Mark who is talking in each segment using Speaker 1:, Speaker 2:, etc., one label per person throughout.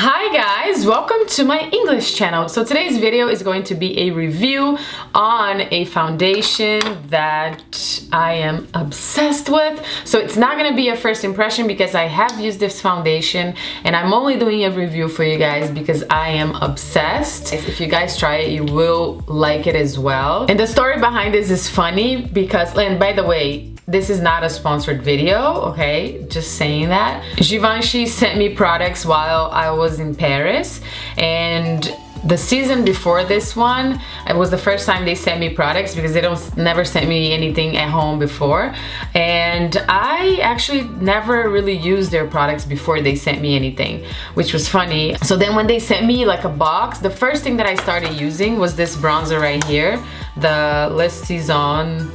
Speaker 1: Hi guys, welcome to my English channel. So today's video is going to be a review on a foundation that I am obsessed with. So it's not going to be a first impression because I have used this foundation and I'm only doing a review for you guys because I am obsessed. If you guys try it, you will like it as well. And the story behind this is funny because, and by the way, this is not a sponsored video, okay? Just saying that. Givenchy sent me products while I was in Paris, and the season before this one, it was the first time they sent me products because they never sent me anything at home before. And I actually never really used their products before they sent me anything, which was funny. So then when they sent me like a box, the first thing that I started using was this bronzer right here, the Le Saison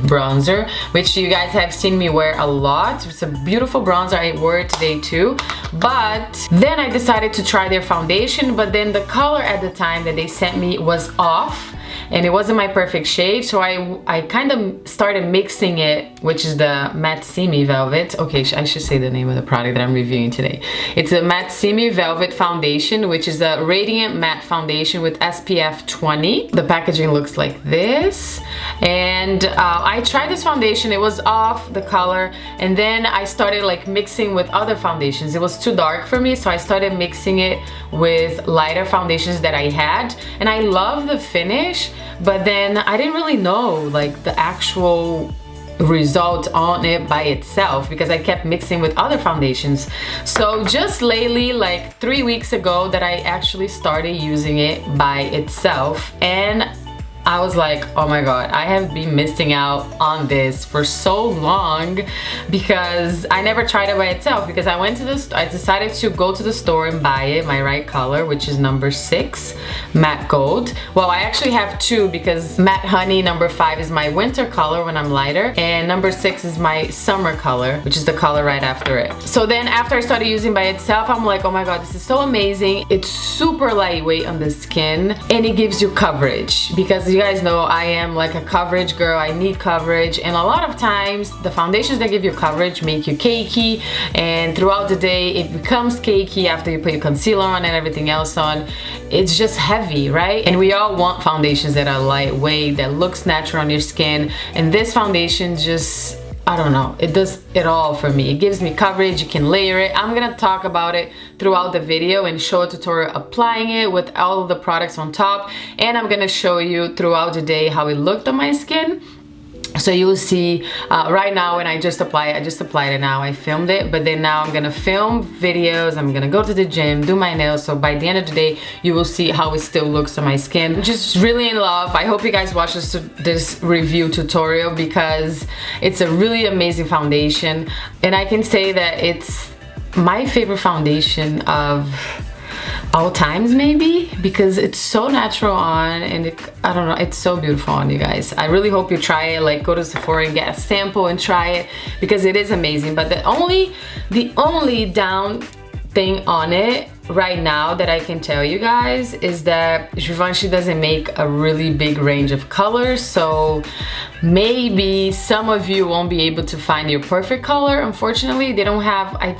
Speaker 1: bronzer, which you guys have seen me wear a lot. It's a beautiful bronzer. I wore it today too. But then I decided to try their foundation, but then the color at the time that they sent me was off and it wasn't my perfect shade, so I kind of started mixing it, which is the Matissime Velvet. Okay, I should say the name of the product that I'm reviewing today. It's a Matissime Velvet foundation, which is a radiant matte foundation with SPF 20. The packaging looks like this, and I tried this foundation. It was off the color, and then I started like mixing with other foundations. It was too dark for me, so I started mixing it with lighter foundations that I had, and I love the finish. But then I didn't really know like the actual result on it by itself because I kept mixing with other foundations. So just lately, like 3 weeks ago, that I actually started using it by itself, and I was like, oh my god, I have been missing out on this for so long because I never tried it by itself. Because I decided to go to the store and buy it, my right color, which is number 6, matte gold. Well, I actually have two because matte honey number 5 is my winter color when I'm lighter, and number 6 is my summer color, which is the color right after it. So then after I started using by itself, I'm like, oh my god, this is so amazing. It's super lightweight on the skin and it gives you coverage because you guys know I am like a coverage girl. I need coverage, and a lot of times the foundations that give you coverage make you cakey, and throughout the day it becomes cakey after you put your concealer on and everything else on. It's just heavy, right? And we all want foundations that are lightweight, that looks natural on your skin, and this foundation just, I don't know, it does it all for me. It gives me coverage, you can layer it. I'm gonna talk about it throughout the video and show a tutorial applying it with all of the products on top, and I'm gonna show you throughout the day how it looked on my skin. So you will see right now when I just applied it now, I filmed it, but then now I'm gonna film videos, I'm gonna go to the gym, do my nails, so by the end of the day you will see how it still looks on my skin. I'm just really in love. I hope you guys watch this review tutorial because it's a really amazing foundation, and I can say that it's my favorite foundation of all times maybe, because it's so natural on, and I don't know, it's so beautiful on, you guys. I really hope you try it. Like, go to Sephora and get a sample and try it because it is amazing. But the only down thing on it right now that I can tell you guys is that Givenchy doesn't make a really big range of colors, so maybe some of you won't be able to find your perfect color. Unfortunately, they don't have, I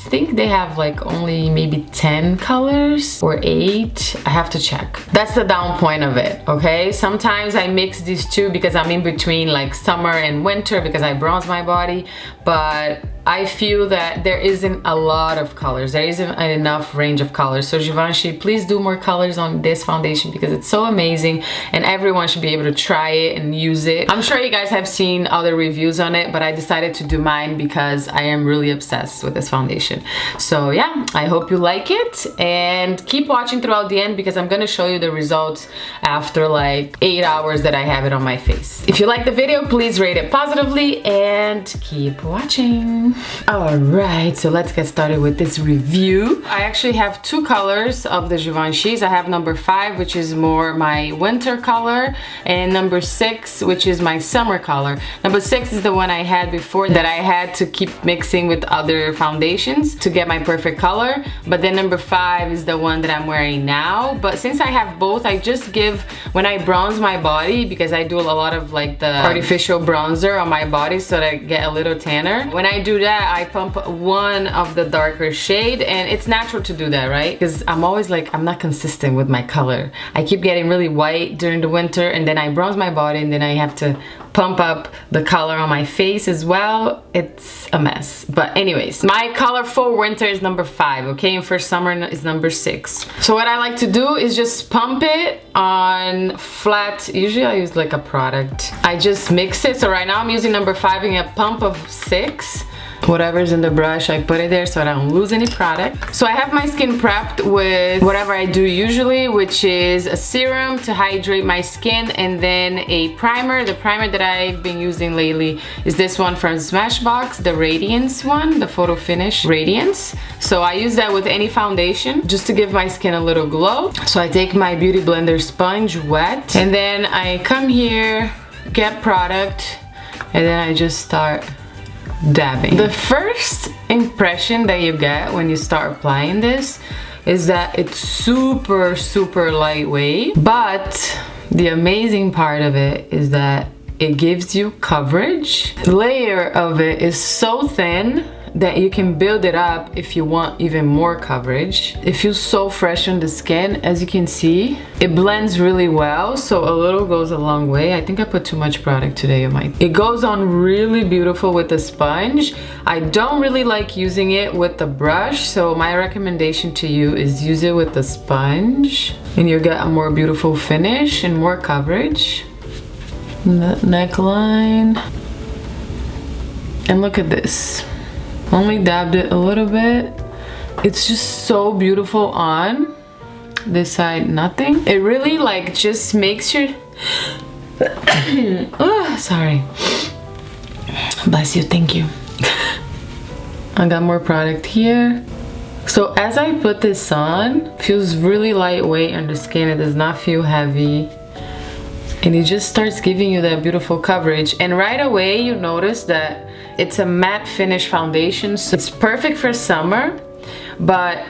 Speaker 1: think they have like only maybe 10 colors or 8. I have to check. That's the down point of it, okay? Sometimes I mix these two because I'm in between like summer and winter because I bronze my body, but I feel that there isn't a lot of colors. There isn't enough range of colors. So Givenchy, please do more colors on this foundation because it's so amazing and everyone should be able to try it and use it. I'm sure you guys have seen other reviews on it, but I decided to do mine because I am really obsessed with this foundation. So yeah, I hope you like it and keep watching throughout the end because I'm gonna show you the results after like 8 hours that I have it on my face. If you like the video, please rate it positively and keep watching. Alright, so let's get started with this review. I actually have two colors of the Givenchy's. I have number 5, which is more my winter color, and number 6, which is my summer color. Number 6 is the one I had before that I had to keep mixing with other foundations to get my perfect color, but then number 5 is the one that I'm wearing now. But since I have both, I just give, when I bronze my body, because I do a lot of like the artificial bronzer on my body so that I get a little tanner, when I do that, I pump one of the darker shade, and it's natural to do that, right? Because I'm always like, I'm not consistent with my color. I keep getting really white during the winter, and then I bronze my body, and then I have to pump up the color on my face as well. It's a mess. But anyways, my color for winter is number 5, okay? And for summer is number 6. So what I like to do is just pump it on flat. Usually I use like a product. I just mix it. So right now I'm using number 5 and a pump of 6. Whatever's in the brush, I put it there so I don't lose any product. So I have my skin prepped with whatever I do usually, which is a serum to hydrate my skin, and then a primer. The primer that I've been using lately is this one from Smashbox, the Radiance one, the Photo Finish Radiance. So I use that with any foundation just to give my skin a little glow. So I take my Beauty Blender sponge wet, and then I come here, get product, and then I just start dabbing. The first impression that you get when you start applying this is that it's super lightweight, but the amazing part of it is that it gives you coverage. The layer of it is so thin that you can build it up if you want even more coverage. It feels so fresh on the skin. As you can see, it blends really well, so a little goes a long way. I think I put too much product today on my... It goes on really beautiful with the sponge. I don't really like using it with the brush, so my recommendation to you is use it with the sponge, and you get a more beautiful finish and more coverage. The neckline. And look at this. Only dabbed it a little bit. It's just so beautiful on this side. Nothing. It really like just makes your oh, sorry, bless you, thank you. I got more product here. So as I put this on, feels really lightweight on the skin. It does not feel heavy, and it just starts giving you that beautiful coverage. And right away you notice that it's a matte finish foundation, so it's perfect for summer. But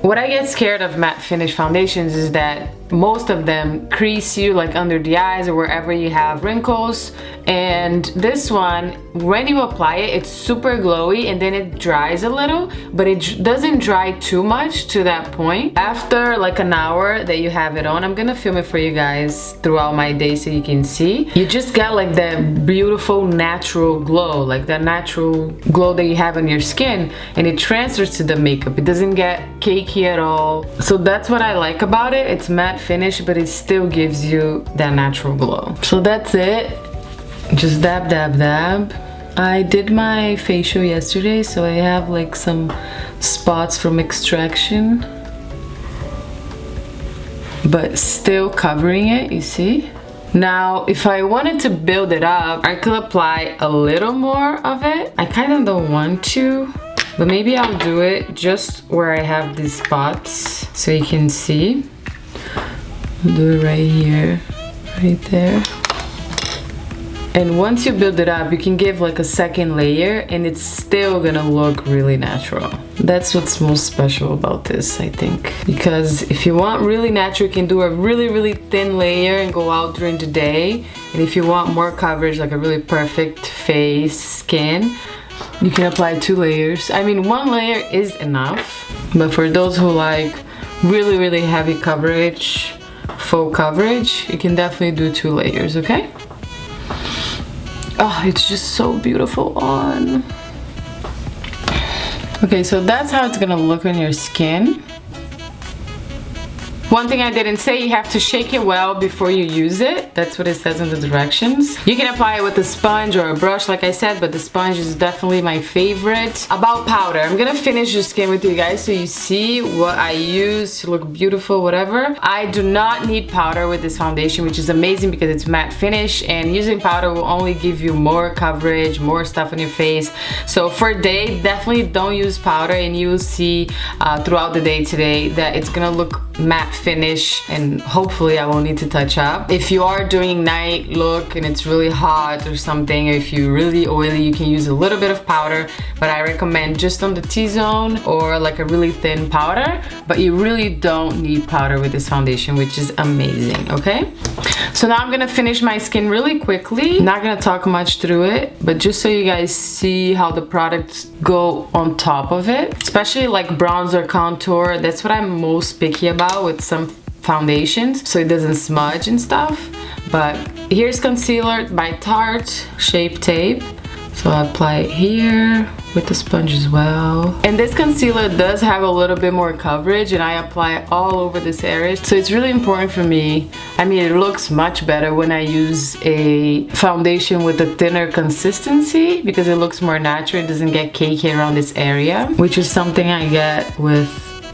Speaker 1: what I get scared of matte finish foundations is that most of them crease you like under the eyes or wherever you have wrinkles. And this one, when you apply it, it's super glowy, and then it dries a little, but it doesn't dry too much to that point. After like an hour that you have it on, I'm gonna film it for you guys throughout my day so you can see. You just get like that beautiful natural glow, like that natural glow that you have on your skin, and it transfers to the makeup. It doesn't get cakey at all. So that's what I like about it. It's matte finish, but it still gives you that natural glow. So that's it. Just dab dab dab. I did my facial yesterday, so I have like some spots from extraction, but still covering it, you see. Now if I wanted to build it up, I could apply a little more of it. I kind of don't want to, but maybe I'll do it just where I have these spots so you can see. I'll do it right here, right there. And once you build it up, you can give like a second layer, and it's still gonna look really natural. That's what's most special about this, I think. Because if you want really natural, you can do a really thin layer and go out during the day. And if you want more coverage, like a really perfect face, skin, you can apply 2 layers. I mean, 1 layer is enough. But for those who like really heavy coverage, full coverage, you can definitely do 2 layers, okay? Oh, it's just so beautiful on. Okay, so that's how it's gonna look on your skin. One thing I didn't say, you have to shake it well before you use it. That's what it says in the directions. You can apply it with a sponge or a brush, like I said, but the sponge is definitely my favorite. About powder, I'm gonna finish your skin with you guys so you see what I use to look beautiful, whatever. I do not need powder with this foundation, which is amazing because it's matte finish, and using powder will only give you more coverage, more stuff on your face. So for day, definitely don't use powder, and you'll see throughout the day today that it's gonna look matte finish, and hopefully I won't need to touch up. If you are doing night look and it's really hot or something, or if you're really oily, you can use a little bit of powder, but I recommend just on the T-zone or like a really thin powder. But you really don't need powder with this foundation, which is amazing, okay? So now I'm gonna finish my skin really quickly. Not gonna talk much through it, but just so you guys see how the products go on top of it. Especially like bronzer, contour, that's what I'm most picky about with some foundations, so it doesn't smudge and stuff. But here's concealer by Tarte, Shape Tape. So I apply it here with the sponge as well. And this concealer does have a little bit more coverage, and I apply it all over this area. So it's really important for me. I mean, it looks much better when I use a foundation with a thinner consistency because it looks more natural. It doesn't get cakey around this area, which is something I get with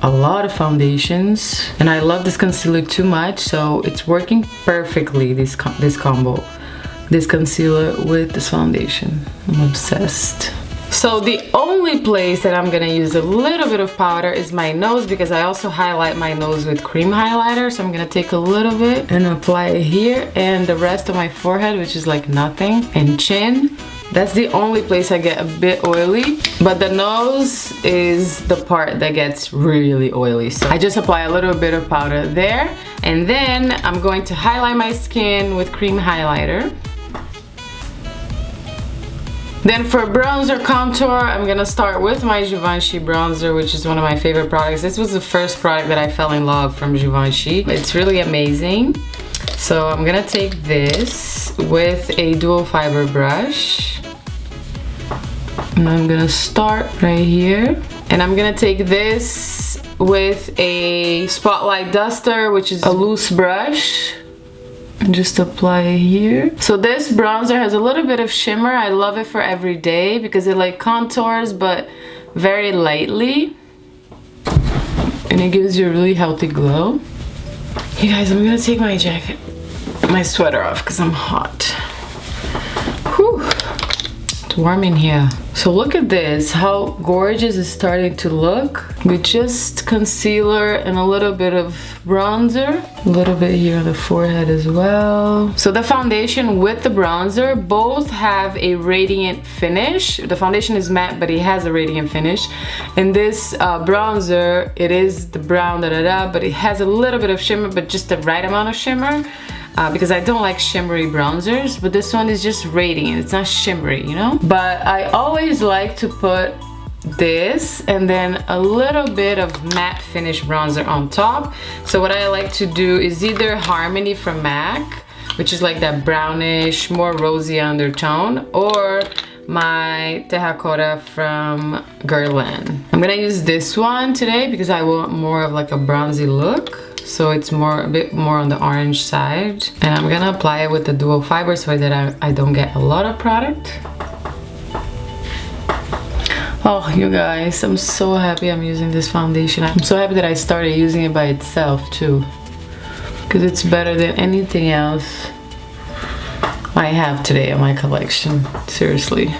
Speaker 1: a lot of foundations. And I love this concealer too much, so it's working perfectly, this combo. This concealer with this foundation. I'm obsessed. So the only place that I'm gonna use a little bit of powder is my nose, because I also highlight my nose with cream highlighter. So I'm gonna take a little bit and apply it here, and the rest of my forehead, which is like nothing, and chin. That's the only place I get a bit oily, but the nose is the part that gets really oily. So I just apply a little bit of powder there, and then I'm going to highlight my skin with cream highlighter. Then for bronzer contour, I'm gonna start with my Givenchy bronzer, which is one of my favorite products. This was the first product that I fell in love from Givenchy. It's really amazing. So I'm gonna take this with a dual fiber brush. And I'm gonna start right here. And I'm gonna take this with a spotlight duster, which is a loose brush. And just apply it here. So this bronzer has a little bit of shimmer. I love it for every day because it like contours, but very lightly. And it gives you a really healthy glow. You guys, I'm gonna take my jacket, my sweater off because I'm hot. Whew. It's warm in here. So look at this, how gorgeous it's starting to look with just concealer and a little bit of bronzer. A little bit here on the forehead as well. So the foundation with the bronzer both have a radiant finish. The foundation is matte, but it has a radiant finish. And this bronzer, it is the brown but it has a little bit of shimmer, but just the right amount of shimmer. Because I don't like shimmery bronzers, but this one is just radiant. It's not shimmery, you know? But I always like to put this and then a little bit of matte finish bronzer on top. So what I like to do is either Harmony from MAC, which is like that brownish, more rosy undertone, or my Terracotta from Guerlain. I'm gonna use this one today because I want more of like a bronzy look. So it's a bit more on the orange side. And I'm gonna apply it with the dual fiber so that I don't get a lot of product. Oh, you guys, I'm so happy I'm using this foundation. I'm so happy that I started using it by itself too, because it's better than anything else I have today in my collection. Seriously.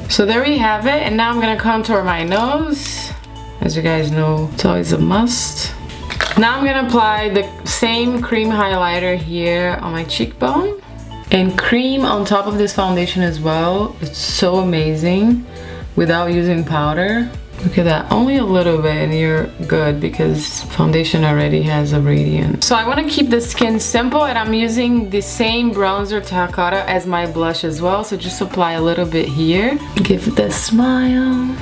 Speaker 1: So there we have it, and now I'm gonna contour my nose. As you guys know, it's always a must. Now I'm gonna apply the same cream highlighter here on my cheekbone. And cream on top of this foundation as well. It's so amazing without using powder. Look at that, only a little bit and you're good because foundation already has a radiant. So I want to keep the skin simple, and I'm using the same bronzer Terracotta as my blush as well. So just apply a little bit here. Give it a smile.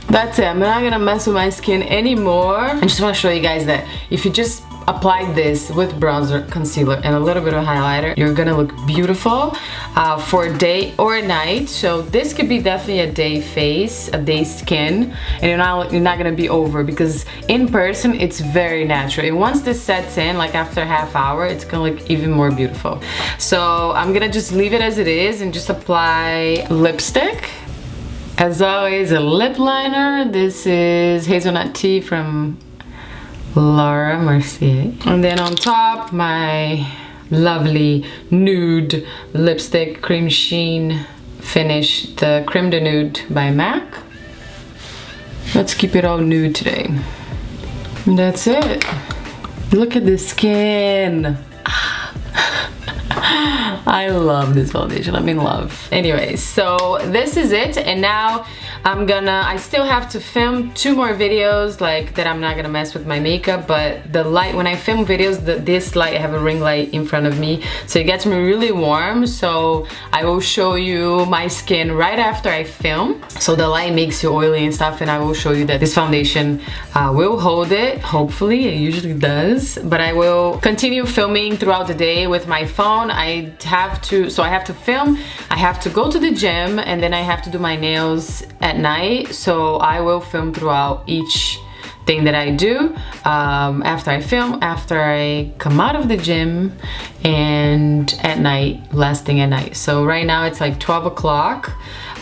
Speaker 1: That's it, I'm not gonna mess with my skin anymore. I just want to show you guys that if you just apply this with bronzer, concealer, and a little bit of highlighter, you're gonna look beautiful for day or night. So this could be definitely a day face, a day skin, and you're not gonna be over, because in person it's very natural. And once this sets in, like after a half hour, it's gonna look even more beautiful. So I'm gonna just leave it as it is and just apply lipstick. As always, a lip liner. This is Hazelnut Tea from Laura Mercier. And then on top, my lovely nude lipstick, cream sheen finish, the Creme de Nude by MAC. Let's keep it all nude today. And that's it. Look at the skin. I love this foundation. I'm in love. Anyways, so this is it, and now I still have to film 2 more videos like that. I'm not gonna mess with my makeup, but the light, when I film videos, this light, I have a ring light in front of me, so it gets me really warm. So I will show you my skin right after I film. So the light makes you oily and stuff, and I will show you that this foundation will hold it. Hopefully, it usually does, but I will continue filming throughout the day with my phone. I have to film, I have to go to the gym, and then I have to do my nails at night. So I will film throughout each thing that I do, after I film, after I come out of the gym, and at night, last thing at night. So right now it's like 12 o'clock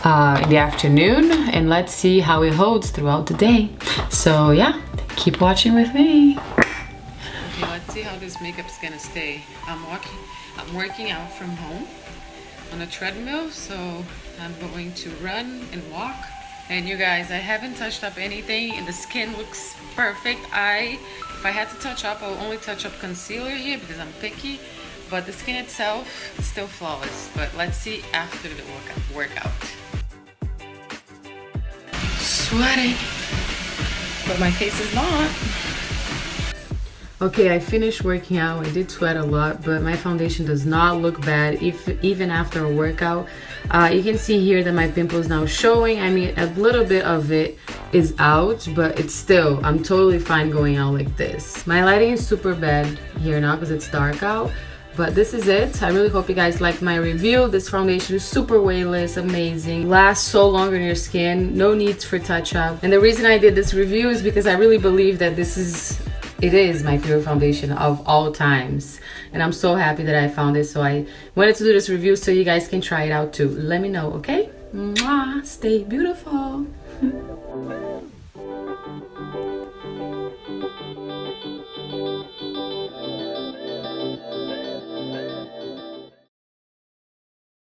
Speaker 1: in the afternoon, and let's see how it holds throughout the day. So yeah, keep watching with me. Okay, let's see how this makeup's gonna stay. I'm working out from home on a treadmill, so I'm going to run and walk. And you guys, I haven't touched up anything, and the skin looks perfect. If I had to touch up, I will only touch up concealer here because I'm picky, but the skin itself is still flawless. But let's see after the workout. Sweating, but my face is not. Okay, I finished working out. I did sweat a lot, but my foundation does not look bad even after a workout. You can see here that my pimple is now showing. I mean, a little bit of it is out, but it's still, I'm totally fine going out like this. My lighting is super bad here now because it's dark out, but this is it. I really hope you guys liked my review. This foundation is super weightless, amazing, lasts so long on your skin, no needs for touch up. And the reason I did this review is because I really believe that it is my favorite foundation of all times, and I'm so happy that I found it. So I wanted to do this review so you guys can try it out too. Let me know, okay? Mwah, stay beautiful.